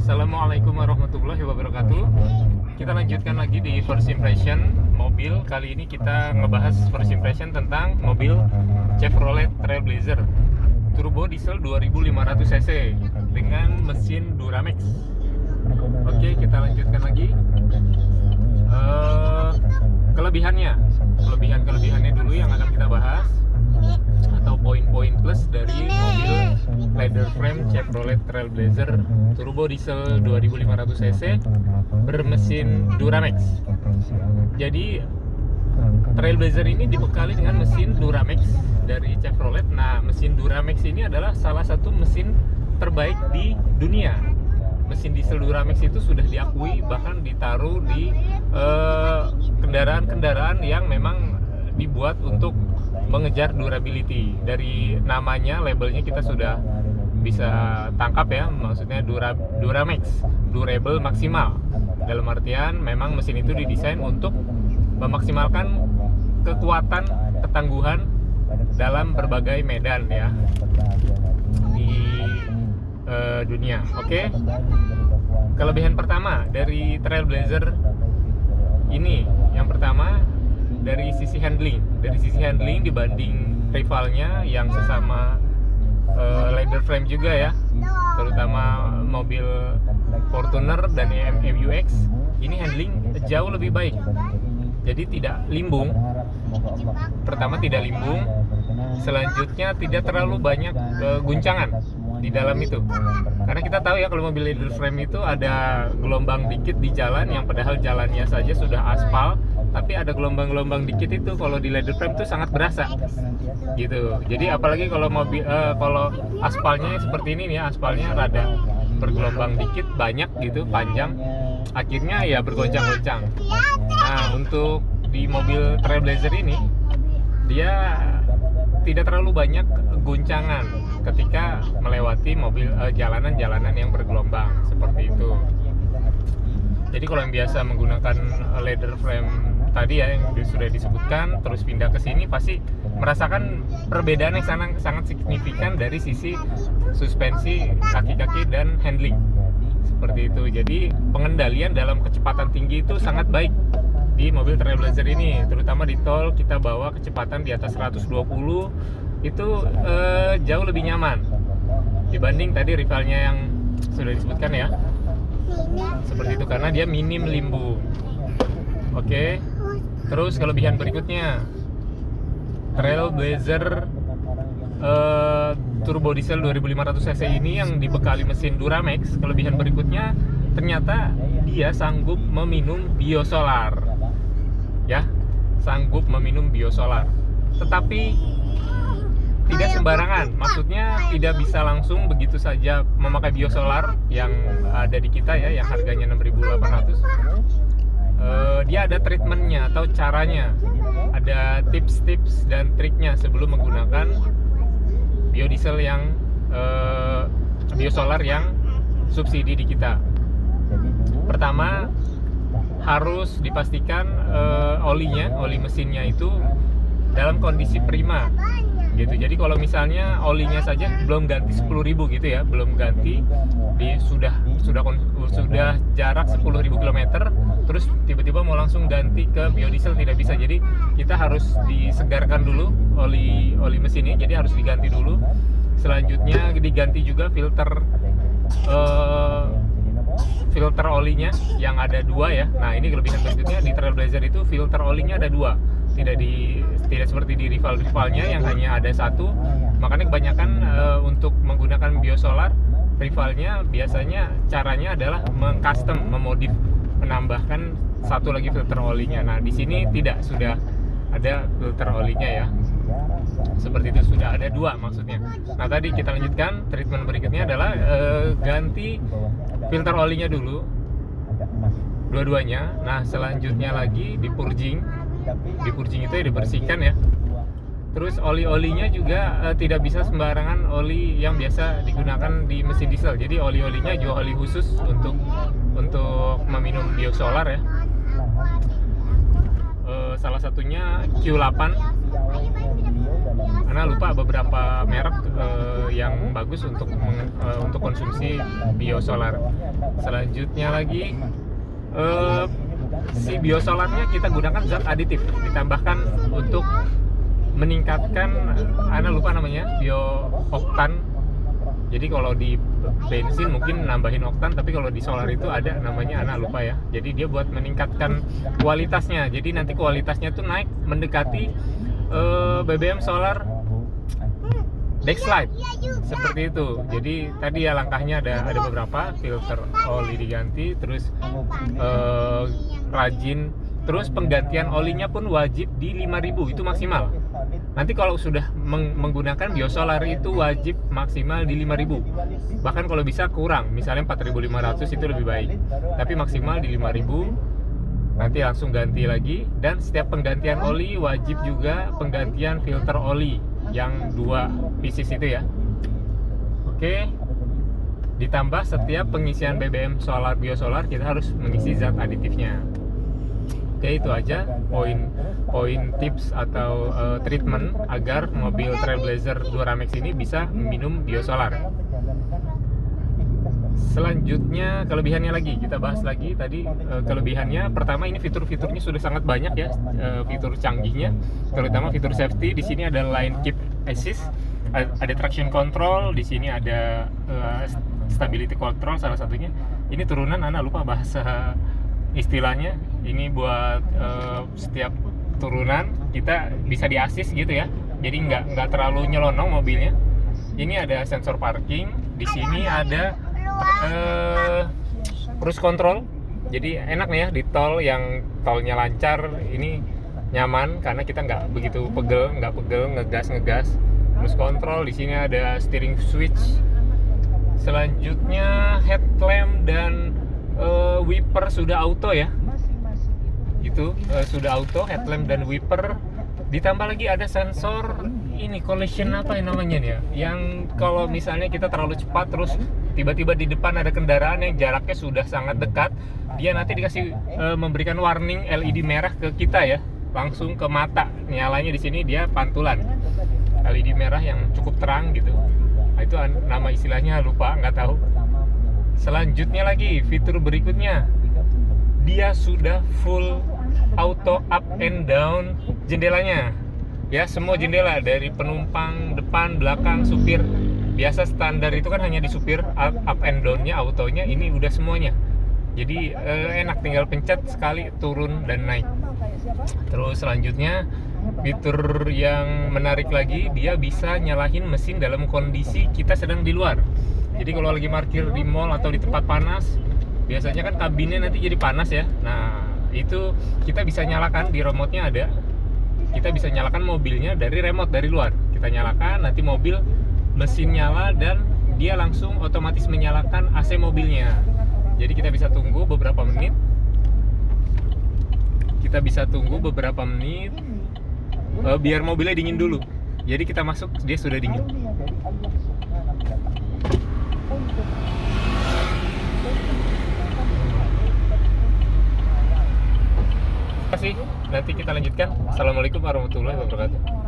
Assalamualaikum warahmatullahi wabarakatuh. Kita lanjutkan lagi di first impression mobil. Kali ini kita ngebahas first impression tentang mobil Chevrolet Trailblazer turbo diesel 2500 cc dengan mesin Duramax. Oke, kita lanjutkan lagi. Kelebihannya dulu yang akan kita bahas, atau poin-poin plus dari mobil leather frame Chevrolet Trailblazer turbo diesel 2500 cc bermesin Duramax. Jadi Trailblazer ini dibekali dengan mesin Duramax dari Chevrolet. Nah, mesin Duramax ini adalah salah satu mesin terbaik di dunia. Mesin diesel Duramax itu sudah diakui, bahkan ditaruh di kendaraan-kendaraan yang memang dibuat untuk mengejar durability. Dari namanya, labelnya kita sudah bisa tangkap ya, maksudnya Duramax, durable maksimal. Dalam artian memang mesin itu didesain untuk memaksimalkan kekuatan, ketangguhan dalam berbagai medan ya di dunia. Oke. Kelebihan pertama dari Trailblazer ini, yang pertama dari sisi handling. Dari sisi handling dibanding rivalnya yang sesama leather frame juga ya, terutama mobil Fortuner dan MUX, ini handling jauh lebih baik. Jadi tidak limbung. Pertama tidak limbung, selanjutnya tidak terlalu banyak guncangan di dalam itu. Karena kita tahu ya, kalau mobil leather frame itu ada gelombang dikit di jalan, yang padahal jalannya saja sudah aspal, tapi ada gelombang-gelombang dikit itu kalau di leather frame itu sangat berasa gitu. Jadi apalagi kalau mobil kalau aspalnya seperti ini nih, aspalnya rada bergelombang dikit, banyak gitu, panjang, akhirnya ya bergoncang-goncang. Nah, untuk di mobil Trailblazer ini dia tidak terlalu banyak guncangan ketika melewati mobil jalanan-jalanan yang bergelombang seperti itu. Jadi kalau yang biasa menggunakan leather frame tadi ya, yang sudah disebutkan, terus pindah ke sini pasti merasakan perbedaan yang sangat signifikan dari sisi suspensi, kaki-kaki, dan handling seperti itu. Jadi pengendalian dalam kecepatan tinggi itu sangat baik di mobil Trailblazer ini, terutama di tol. Kita bawa kecepatan di atas 120 itu jauh lebih nyaman dibanding tadi rivalnya yang sudah disebutkan ya, seperti itu, karena dia minim limbung. Oke. Terus kelebihan berikutnya, Trailblazer turbo diesel 2500 cc ini yang dibekali mesin Duramax. Kelebihan berikutnya, ternyata dia sanggup meminum biosolar ya, sanggup meminum biosolar, tetapi tidak sembarangan. Maksudnya tidak bisa langsung begitu saja memakai biosolar yang ada di kita ya, yang harganya 6.800. Dia ada treatmentnya atau caranya, ada tips-tips dan triknya sebelum menggunakan biodiesel yang biosolar yang subsidi di kita. Pertama, harus dipastikan oli mesinnya itu dalam kondisi prima gitu. Jadi kalau misalnya olinya saja belum ganti 10.000 gitu ya, belum ganti, sudah jarak 10.000 km, terus tiba-tiba mau langsung ganti ke biodiesel, tidak bisa. Jadi kita harus disegarkan dulu oli mesinnya, jadi harus diganti dulu. Selanjutnya diganti juga filter olinya yang ada 2 ya. Nah, ini kelebihan berikutnya di Trailblazer itu, filter olinya ada 2. Tidak seperti di rivalnya yang hanya ada 1. Makanya kebanyakan untuk menggunakan biosolar, rivalnya biasanya caranya adalah mengcustom, memodif, menambahkan 1 lagi filter olinya. Nah, di sini tidak, sudah ada filter olinya ya. Seperti itu, sudah ada 2 maksudnya. Nah, tadi kita lanjutkan, treatment berikutnya adalah ganti filter olinya dulu, dua-duanya. Nah, selanjutnya lagi di purging itu ya, dibersihkan ya. Terus oli-olinya juga tidak bisa sembarangan oli yang biasa digunakan di mesin diesel. Jadi oli-olinya juga oli khusus untuk meminum biosolar ya. Salah satunya Q8. Ana lupa beberapa merek yang bagus untuk konsumsi biosolar. Selanjutnya lagi si biosolarnya kita gunakan zat aditif, ditambahkan untuk meningkatkan, Ana lupa namanya, biooktan. Jadi kalau di bensin mungkin nambahin oktan, tapi kalau di solar itu ada namanya, Ana lupa ya. Jadi dia buat meningkatkan kualitasnya. Jadi nanti kualitasnya tuh naik mendekati BBM solar backslide seperti itu. Jadi tadi ya langkahnya ada beberapa, filter oli diganti, terus rajin, terus penggantian olinya pun wajib di 5.000 itu maksimal. Nanti kalau sudah menggunakan biosolar itu wajib maksimal di 5.000. Bahkan kalau bisa kurang, misalnya 4.500 itu lebih baik. Tapi maksimal di 5.000. Nanti langsung ganti lagi, dan setiap penggantian oli wajib juga penggantian filter oli yang 2 pieces itu ya. Oke. Ditambah setiap pengisian BBM solar biosolar kita harus mengisi zat aditifnya. Oke, itu aja poin tips atau treatment agar mobil Trailblazer Duramax ini bisa minum biosolar. Selanjutnya kelebihannya lagi, kita bahas lagi tadi. Kelebihannya pertama, ini fitur-fiturnya sudah sangat banyak ya, fitur canggihnya, terutama fitur safety. Di sini ada lane keep assist, ada traction control, di sini ada stability control salah satunya. Ini turunan, Ana lupa bahasa istilahnya. Ini buat setiap turunan kita bisa di assist gitu ya, jadi nggak terlalu nyelonong mobilnya. Ini ada sensor parking, di sini ada cruise control, jadi enak nih ya di tol, yang tolnya lancar ini nyaman karena kita nggak begitu pegel ngegas. Cruise control, di sini ada steering switch. Selanjutnya headlamp dan wiper sudah auto ya, itu sudah auto headlamp dan wiper. Ditambah lagi ada sensor ini collision, apa yang namanya nih ya, yang kalau misalnya kita terlalu cepat terus tiba-tiba di depan ada kendaraan yang jaraknya sudah sangat dekat, dia nanti dikasih memberikan warning LED merah ke kita ya, langsung ke mata. Nyalanya di sini dia pantulan LED merah yang cukup terang gitu. Nah, itu nama istilahnya lupa, nggak tahu. Selanjutnya lagi, fitur berikutnya, dia sudah full auto up and down jendelanya ya, semua jendela dari penumpang, depan, belakang, supir. Biasa standar itu kan hanya di supir, up and down-nya, autonya, ini udah semuanya. Jadi enak, tinggal pencet sekali turun dan naik. Terus selanjutnya fitur yang menarik lagi, dia bisa nyalahin mesin dalam kondisi kita sedang di luar. Jadi kalau lagi parkir di mall atau di tempat panas, biasanya kan kabinnya nanti jadi panas ya. Nah, itu kita bisa nyalakan, di remote-nya ada. Kita bisa nyalakan mobilnya dari remote, dari luar. Kita nyalakan, nanti mobil mesin nyala dan dia langsung otomatis menyalakan AC mobilnya. Jadi kita bisa tunggu beberapa menit. Biar mobilnya dingin dulu. Jadi kita masuk, dia sudah dingin. Terima kasih. Nanti kita lanjutkan. Assalamualaikum warahmatullahi wabarakatuh.